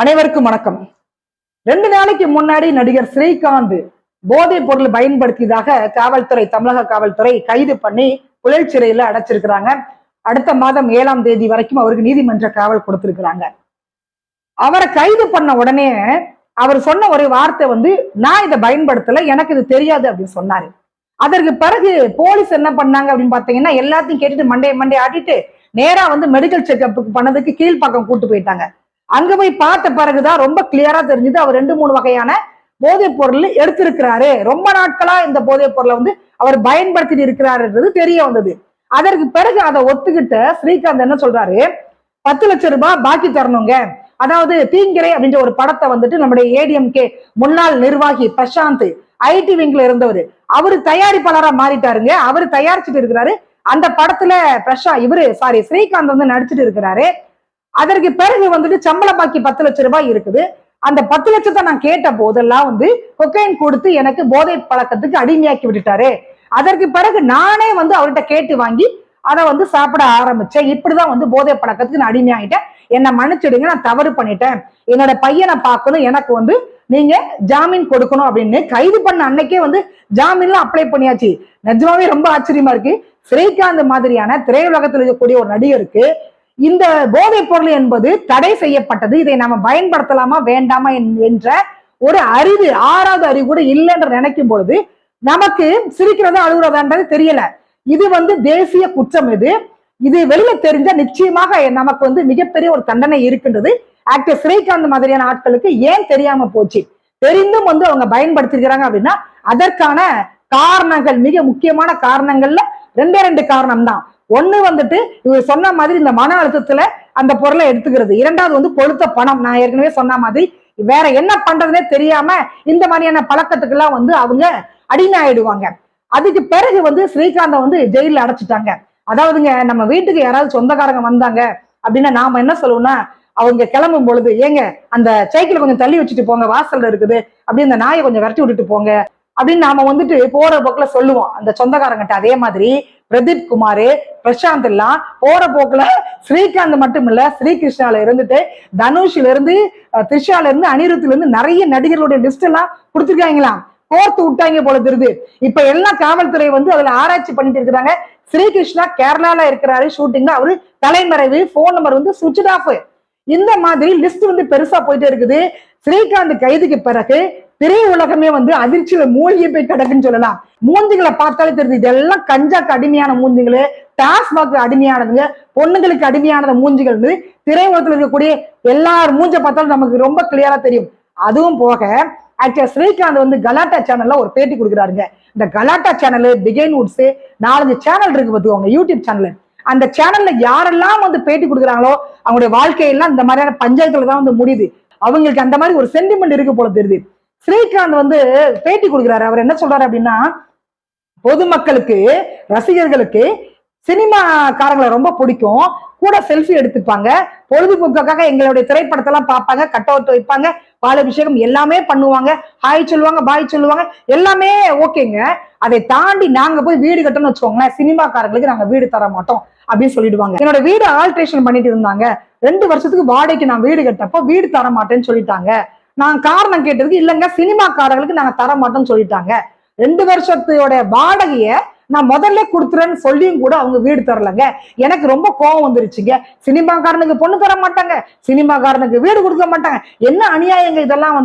அனைவருக்கும் வணக்கம். 2 நாளைக்கு முன்னாடி நடிகர் ஸ்ரீகாந்த் போதைப் பொருள் பயன்படுத்தியதாக காவல்துறை, தமிழக காவல்துறை கைது பண்ணி புழல் சிறையில அடைச்சிருக்கிறாங்க. அடுத்த மாதம் 7ஆம் தேதி வரைக்கும் அவருக்கு நீதிமன்ற காவல் கொடுத்திருக்கிறாங்க. அவரை கைது பண்ண உடனே அவர் சொன்ன ஒரு வார்த்தை நான் இதை பயன்படுத்தல, எனக்கு இது தெரியாது அப்படின்னு சொன்னாரு. அதற்கு பிறகு போலீஸ் என்ன பண்ணாங்க அப்படின்னு பாத்தீங்கன்னா, எல்லாத்தையும் கேட்டுட்டு மண்டையை ஆட்டிட்டு நேரா மெடிக்கல் செக்அப்புக்கு பண்ணதுக்கு கீழ்ப்பாக்கம் கூட்டு போயிட்டாங்க. அங்க போய் பார்த்த பிறகுதான் ரொம்ப கிளியரா தெரிஞ்சது அவர் 2-3 வகையான போதைப் பொருள் எடுத்திருக்கிறாரு. ரொம்ப நாட்களா இந்த போதைப் பொருளை அவர் பயன்படுத்திட்டு இருக்கிறாருன்றது தெரிய வந்தது. அதற்கு பிறகு அதை ஒத்துக்கிட்ட ஸ்ரீகாந்த் என்ன சொல்றாரு, 10 லட்சம் ரூபாய் பாக்கி தரணுங்க. அதாவது தீங்கிரை அப்படின்ற ஒரு படத்தை நம்முடைய ஏடிஎம்கே முன்னாள் நிர்வாகி பிரசாந்த் ஐடி விங்ல இருந்தவர், அவரு தயாரிப்பாளரா மாறிட்டாருங்க. அவரு தயாரிச்சுட்டு இருக்கிறாரு. அந்த படத்துல ஸ்ரீகாந்த் நடிச்சுட்டு இருக்கிறாரு. அதற்கு பிறகு சம்பள பாக்கி 10 லட்சம் ரூபாய் இருக்குது. அந்த 10 லட்சத்தை நான் கேட்ட போதெல்லாம் கொக்கைன் கொடுத்து எனக்கு போதை பழக்கத்துக்கு அடிமையாக்கி விட்டுட்டாரு. அதற்கு பிறகு நானே அவர்கிட்ட கேட்டு வாங்கி அதை சாப்பிட ஆரம்பிச்சேன். இப்படிதான் போதை பழக்கத்துக்கு நான் அடிமையாயிட்டேன். என்னை மன்னிச்சிடுங்க, நான் தவறு பண்ணிட்டேன். என்னோட பையனை பார்க்கணும், எனக்கு நீங்க ஜாமீன் கொடுக்கணும் அப்படின்னு கைது பண்ண அன்னைக்கே ஜாமீன்லாம் அப்ளை பண்ணியாச்சு. நிஜமாவே ரொம்ப ஆச்சரியமா இருக்கு. ஸ்ரீகாந்த் மாதிரியான திரையுலகத்தில் இருக்கக்கூடிய ஒரு நடிகருக்கு இந்த போதைப் பொருள் என்பது தடை செய்யப்பட்டது. இதை நாம பயன்படுத்தலாமா வேண்டாமா என்ற ஒரு அறிவு, 6வது அறிவு கூட இல்லைன்ற நினைக்கும் பொழுது நமக்கு சிரிக்கிறதா அழுகுறதான்றது தெரியல. இது தேசிய குற்றம். இது வெளியில தெரிஞ்ச நிச்சயமாக நமக்கு மிகப்பெரிய ஒரு தண்டனை இருக்கின்றது. ஆக்டர் ஸ்ரீகாந்த் மாதிரியான ஆட்களுக்கு ஏன் தெரியாம போச்சு? தெரிந்தும் அவங்க பயன்படுத்திருக்கிறாங்க அப்படின்னா அதற்கான காரணங்கள், மிக முக்கியமான காரணங்கள்ல 2 காரணம் தான். ஒண்ணு இவர் சொன்ன மாதிரி இந்த மன அழுத்தத்துல அந்த பொருளை எடுத்துக்கிறது. 2வது கொளுத்த பணம். நான் ஏற்கனவே சொன்ன மாதிரி வேற என்ன பண்றதுனே தெரியாம இந்த மாதிரியான பழக்கத்துக்கு எல்லாம் அவங்க அடிமை ஆயிடுவாங்க. அதுக்கு பிறகு ஸ்ரீகாந்த ஜெயில அடைச்சிட்டாங்க. அதாவதுங்க, நம்ம வீட்டுக்கு யாராவது சொந்தக்காரங்க வந்தாங்க அப்படின்னா நாம என்ன சொல்லுவோம்னா, அவங்க கிளம்பும் பொழுது, ஏங்க அந்த சைக்கிள் கொஞ்சம் தள்ளி வச்சுட்டு போங்க, வாசல்ல இருக்குது, அப்படி இந்த நாயை கொஞ்சம் விரட்டி விட்டுட்டு போங்க அப்படின்னு நாம போற போக்குல சொல்லுவோம் அந்த சொந்தக்காரங்கிட்ட. அதே மாதிரி பிரதீப் குமார், பிரசாந்த் எல்லாம் போற போக்குல ஸ்ரீகாந்த் மட்டும் இல்ல, ஸ்ரீகிருஷ்ணால இருந்துட்டு தனுஷ்ல இருந்து, த்ரிஷால இருந்து, அனிருத்ல இருந்து நிறைய நடிகர்களுடைய லிஸ்ட் எல்லாம் கொடுத்துருக்காங்களாம். கோர்த்து விட்டாங்க போல தெரியுது. இப்ப எல்லாம் காவல்துறை அதுல ஆராய்ச்சி பண்ணிட்டு இருக்கிறாங்க. ஸ்ரீகிருஷ்ணா கேரளால இருக்கிறாரு ஷூட்டிங்ல, அவரு தலைமறைவு, போன் நம்பர் சுவிட்ச் ஆஃப். இந்த மாதிரி லிஸ்ட் பெருசா போயிட்டே இருக்குது. ஸ்ரீகாந்த் கைதுக்கு பிறகு திரையுலகமே அதிர்ச்சியில மூழ்கி போய் கிடக்குன்னு சொல்லலாம். மூஞ்சிகளை பார்த்தாலே தெரியுது, இதெல்லாம் கஞ்சாக்கு அடிமையான மூஞ்சிகளு, டாஸ்மாக்கு அடிமையானதுங்க, பொண்ணுங்களுக்கு அடிமையானது மூஞ்சிகள். திரையுலகத்துல இருக்கக்கூடிய எல்லாரும் மூஞ்ச பார்த்தாலும் நமக்கு ரொம்ப கிளியரா தெரியும். அதுவும் போக ஆக்டர் ஸ்ரீகாந்த் கலாட்டா சேனல்ல ஒரு பேட்டி கொடுக்குறாருங்க. இந்த கலாட்டா சேனல், பிகைன் வுட்ஸ், 4-5 சேனல் இருக்கு பார்த்துக்கோங்க, யூடியூப் சேனல். அந்த சேனல்ல யாரெல்லாம் பேட்டி கொடுக்குறாங்களோ அவங்களுடைய வாழ்க்கையெல்லாம் இந்த மாதிரியான பஞ்சாயத்துல தான் முடியுது. அவங்களுக்கு அந்த மாதிரி ஒரு சென்டிமெண்ட் இருக்கு போல தெரியுது. ஸ்ரீகாந்த் பேட்டி கொடுக்குறாரு. அவர் என்ன சொல்றாரு அப்படின்னா, பொதுமக்களுக்கு, ரசிகர்களுக்கு சினிமாக்காரங்களை ரொம்ப பிடிக்கும், கூட செல்ஃபி எடுத்துப்பாங்க, பொழுதுபோக்காக எங்களுடைய திரைப்படத்தெல்லாம் பார்ப்பாங்க, கட் அவுட் வைப்பாங்க, பாலாபிஷேகம் எல்லாமே பண்ணுவாங்க, ஹாய் சொல்லுவாங்க, பாய் சொல்லுவாங்க, எல்லாமே ஓகேங்க. அதை தாண்டி நாங்க போய் வீடு கட்டணும்னு வச்சுக்கோங்களேன், சினிமாக்காரங்களுக்கு நாங்க வீடு தர மாட்டோம் அப்படின்னு சொல்லிடுவாங்க. என்னோட வீடு ஆல்ட்ரேஷன் பண்ணிட்டு இருந்தாங்க, 2 வருஷத்துக்கு வாடகைக்கு நான் வீடு கட்டப்போ வீடு தர மாட்டேன்னு சொல்லிட்டாங்க. நான் காரணம் கேட்டதுக்கு, இல்லைங்க சினிமாக்காரர்களுக்கு நாங்க தர மாட்டோம்னு சொல்லிட்டாங்க. 2 வருஷத்தோட வாடகைய நான் முதல்ல கொடுத்துறேன்னு சொல்லியும் கூட அவங்க வீடு தரலங்க. எனக்கு ரொம்ப கோபம் வந்துருச்சுங்க. சினிமாக்காரனுக்கு பொண்ணு தர மாட்டாங்க, சினிமாக்காரனுக்கு வீடு கொடுக்க மாட்டாங்க, என்ன அநியாயங்க இதெல்லாம்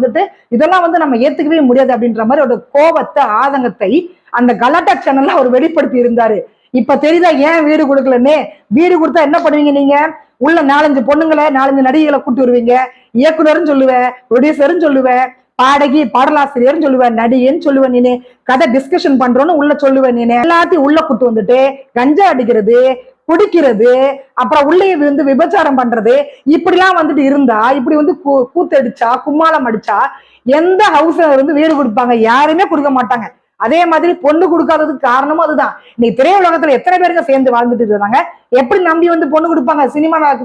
இதெல்லாம் நம்ம ஏத்துக்கவே முடியாது அப்படின்ற மாதிரி ஒரு கோபத்தை, ஆதங்கத்தை அந்த கலாட்டா சேனல்ல அவர் வெளிப்படுத்தி இருந்தாரு. இப்ப தெரியுதா ஏன் வீடு கொடுக்கலன்னு? வீடு கொடுத்தா என்ன பண்ணுவீங்க நீங்க? உள்ள 4-5 பொண்ணுங்களை, 4-5 நடிகைகளை கூட்டு வருவீங்க. இயக்குனர்னு சொல்லுவேன், ப்ரொடியூசர்னு சொல்லுவேன், பாடகி, பாடலாசிரியர் சொல்லுவேன், நடிகன்னு சொல்லுவேன், நீனு கதை டிஸ்கஷன் பண்றோன்னு உள்ள சொல்லுவேன், நீனு எல்லாத்தையும் உள்ள கூட்டு வந்துட்டு கஞ்சா அடிக்கிறது, குடிக்கிறது, அப்புறம் உள்ளே விபச்சாரம் பண்றது, இப்படிலாம் இருந்தா, இப்படி கூத்தடிச்சா, கும்மாளம் அடிச்சா எந்த ஹவுஸ்ல வீடு கொடுப்பாங்க? யாருமே கொடுக்க மாட்டாங்க. அதே மாதிரி பொண்ணு கொடுக்காததுக்கு காரணமும் அதுதான். இன்னைக்கு திரையுலகத்துல எத்தனை பேருங்க சேர்ந்து வாழ்ந்துட்டு இருந்தாங்க? எப்படி நம்பி பொண்ணு கொடுப்பாங்க?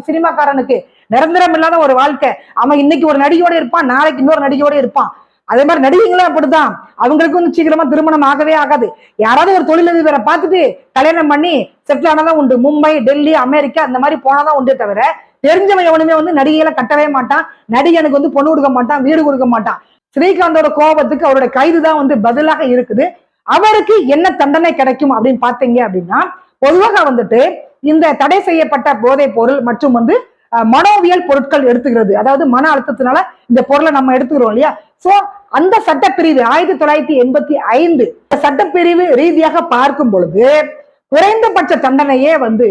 சினிமாக்காரனுக்கு நிரந்தரம் இல்லாத ஒரு வாழ்க்கை. அவன் இன்னைக்கு ஒரு நடிகையோட இருப்பான், நாளைக்கு இன்னொரு நடிகையோட இருப்பான். அதே மாதிரி நடிகைங்களும் அப்படிதான். அவங்களுக்கு சீக்கிரமா திருமணம் ஆகவே ஆகாது. யாராவது ஒரு தொழிலதிபரை பார்த்துட்டு கல்யாணம் பண்ணி செட்டில் ஆனாதான் உண்டு. மும்பை, டெல்லி, அமெரிக்கா அந்த மாதிரி போனாதான் உண்டே தவிர தெரிஞ்சவன் எவனுமே வந்து நடிகைகளை கட்டவே மாட்டான், நடிகனுக்கு வந்து பொண்ணு கொடுக்க மாட்டான், வீடு கொடுக்க மாட்டான். ஸ்ரீகாந்தோட கோபத்துக்கு அவருடைய கைதுதான் வந்து பதிலாக இருக்குது. அவருக்கு என்ன தண்டனை கிடைக்கும் அப்படின்னு பாத்தீங்க அப்படின்னா, பொதுவாக வந்துட்டு இந்த தடை செய்யப்பட்ட போதைப் பொருள் மற்றும் வந்து மனோவியல் பொருட்கள் எடுத்துக்கிறது, அதாவது மன அழுத்தத்தினால இந்த பொருளை நம்ம எடுத்துக்கிறோம் இல்லையா. சோ அந்த சட்டப்பிரிவு 1985 சட்டப்பிரிவு ரீதியாக பார்க்கும் பொழுது குறைந்தபட்ச தண்டனையே வந்து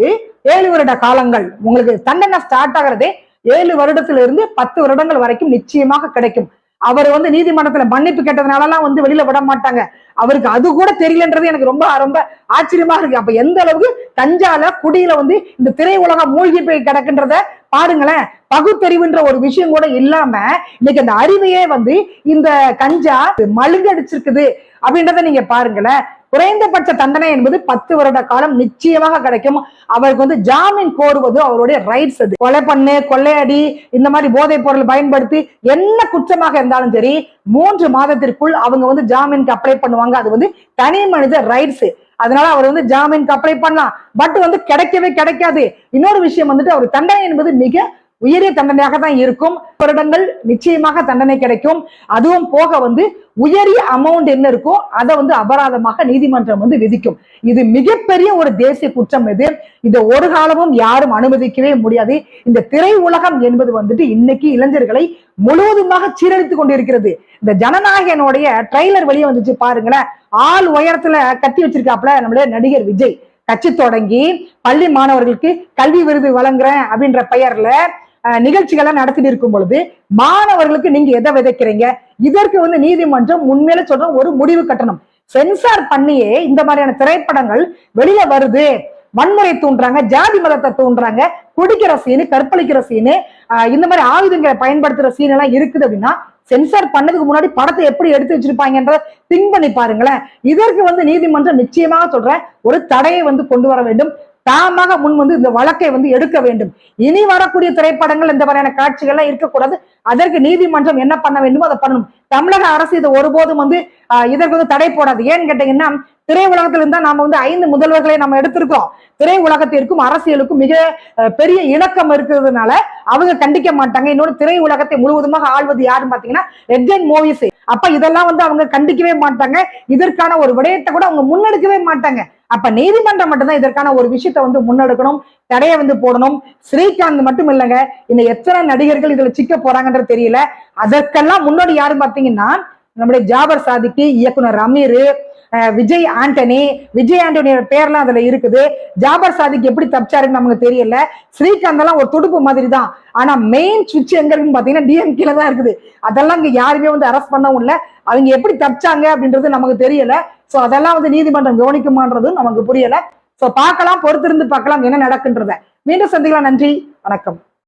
7 வருட காலங்கள். உங்களுக்கு தண்டனை ஸ்டார்ட் ஆகிறதே 7 வருடத்திலிருந்து 10 வருடங்கள் வரைக்கும் நிச்சயமாக கிடைக்கும். அவர் வந்து நீதிமன்றத்துல மன்னிப்பு கேட்டதுனாலலாம் வந்து வெளியில விட மாட்டாங்க. அவருக்கு அது கூட தெரியலன்றது எனக்கு ரொம்ப ரொம்ப ஆச்சரியமா இருக்கு. அப்ப எந்த அளவுக்கு கஞ்சால குடியில வந்து இந்த திரை உலகம் மூழ்கி போய் கிடக்குன்றத பாருங்களேன். பகுத்தறிவுன்ற ஒரு விஷயம் கூட இல்லாம இன்னைக்கு அந்த அறிவையே வந்து இந்த கஞ்சா மழுங்கடிச்சிருக்குது அப்படின்றத நீங்க பாருங்களேன். குறைந்தபட்ச தண்டனை என்பது 10 வருட காலம் நிச்சயமாக கிடைக்கும். அவருக்கு வந்து ஜாமீன் கோருவது அவருடைய ரைட்ஸ். அது கொலை பண்ணு, கொள்ளையடி, இந்த மாதிரி போதைப் பொருள் பயன்படுத்தி என்ன குற்றமாக இருந்தாலும் சரி 3 மாதத்திற்குள் அவங்க வந்து ஜாமீனுக்கு அப்ளை பண்ணுவாங்க. அது வந்து தனி மனித ரைட்ஸ். அதனால அவர் வந்து ஜாமீனுக்கு அப்ளை பண்ணலாம், பட் வந்து கிடைக்கவே கிடைக்காது. இன்னொரு விஷயம் வந்துட்டு அவர் தண்டனை என்பது மிக உயரிய தண்டனையாக தான் இருக்கும். வருடங்கள் நிச்சயமாக தண்டனை கிடைக்கும். அதுவும் போக வந்து உயரிய அமௌண்ட் என்ன இருக்கோ அதை வந்து அபராதமாக நீதிமன்றம் வந்து விதிக்கும். இது மிகப்பெரிய ஒரு தேசிய குற்றம். இதை ஒரு காலமும் யாரும் அனுமதிக்கவே முடியாது. இந்த திரை உலகம் என்பது வந்துட்டு இன்னைக்கு இளைஞர்களை முழுவதுமாக சீரழித்துக் கொண்டிருக்கிறது. இந்த ஜனநாயகனுடைய ட்ரெய்லர் வெளியே வந்துச்சு பாருங்களேன். ஆள் உயரத்துல கட்டி வச்சிருக்காப்ல நம்மளுடைய நடிகர் விஜய். கட்சி தொடங்கி பள்ளி மாணவர்களுக்கு கல்வி விருது வழங்குறேன் அப்படின்ற பெயர்ல நிகழ்ச்சிகளை நடத்திட்டு இருக்கும் பொழுது மாணவர்களுக்கு நீங்க எதை விதைக்கிறீங்க? இதற்கு வந்து நீதிமன்றம் உண்மையில சொல்ற ஒரு முடிவு கட்டணும். சென்சார் பண்ணியே இந்த மாதிரியான திரைப்படங்கள் வெளியில வருது, வன்முறை தூண்டுறாங்க, ஜாதி மதத்தை தூண்டுறாங்க, குடிக்கிற சீனு, கற்பழிக்கிற சீனு, இந்த மாதிரி ஆயுதங்களை பயன்படுத்துற சீன் எல்லாம் இருக்குது அப்படின்னா சென்சார் பண்ணதுக்கு முன்னாடி படத்தை எப்படி எடுத்து வச்சிருப்பாங்கன்ற திங்க் பண்ணி பாருங்களேன். இதற்கு வந்து நீதிமன்றம் நிச்சயமாக சொல்ற ஒரு தடையை வந்து கொண்டு வர வேண்டும். தாமாக முன் வந்து இந்த வழக்கை வந்து எடுக்க வேண்டும். இனி வரக்கூடிய திரைப்படங்கள் இந்த மாதிரியான காட்சிகள்லாம் இருக்கக்கூடாது. அதற்கு நீதிமன்றம் என்ன பண்ண வேண்டுமோ அதை பண்ணணும். தமிழக அரசு இதை ஒருபோதும் வந்து இதற்கு வந்து தடை போடாது. ஏன்னு கேட்டீங்கன்னா திரை உலகத்துல இருந்தா நாம வந்து 5 முதல்வர்களை நம்ம எடுத்திருக்கோம். திரை உலகத்திற்கும் அரசியலுக்கும் மிக பெரிய இணக்கம் இருக்கிறதுனால அவங்க கண்டிக்க மாட்டாங்க. இன்னொரு திரை உலகத்தை முழுவதுமாக ஆள்வது யாருன்னு பாத்தீங்கன்னா ரெட் ஜெயின் மூவிஸ். அப்ப இதெல்லாம் வந்து அவங்க கண்டிக்கவே மாட்டாங்க. இதற்கான ஒரு விடயத்தை கூட அவங்க முன்னெடுக்கவே மாட்டாங்க. அப்ப நீதிமன்றம் மட்டும்தான் இதற்கான ஒரு விஷயத்தை வந்து முன்னெடுக்கணும், தடையை வந்து போடணும். ஸ்ரீகாந்த் மட்டும் இல்லைங்க, இன்னும் எத்தனை நடிகர்கள் இதுல சிக்க போறாங்கன்றது தெரியல. அதற்கெல்லாம் முன்னாடி யாரும் பாத்தீங்கன்னா நம்முடைய ஜாபர் சாதிக்கு, இயக்குனர் அமீர், விஜய் ஆண்டனி, விஜய் ஆண்டனியோட பேர்லாம் அதுல இருக்குது. ஜாபர் சாதிக்கு எப்படி தப்பிச்சாருன்னு நமக்கு தெரியல. ஸ்ரீகாந்த் எல்லாம் ஒரு துடுப்பு மாதிரி தான். ஆனா மெயின் சுவிட்ச் எங்க இருக்குன்னு பாத்தீங்கன்னா டிஎம்கேல தான் இருக்குது. அதெல்லாம் இங்க யாருமே வந்து அரெஸ்ட் பண்ணவும் இல்லை. அவங்க எப்படி தப்பிச்சாங்க அப்படின்றது நமக்கு தெரியல. சோ அதெல்லாம் வந்து நீதிமன்றம் கவனிக்குமான்றது நமக்கு புரியல. சோ பார்க்கலாம், பொறுத்திருந்து பார்க்கலாம் என்ன நடக்குன்றத. மீண்டும் சந்திக்கலாம். நன்றி, வணக்கம்.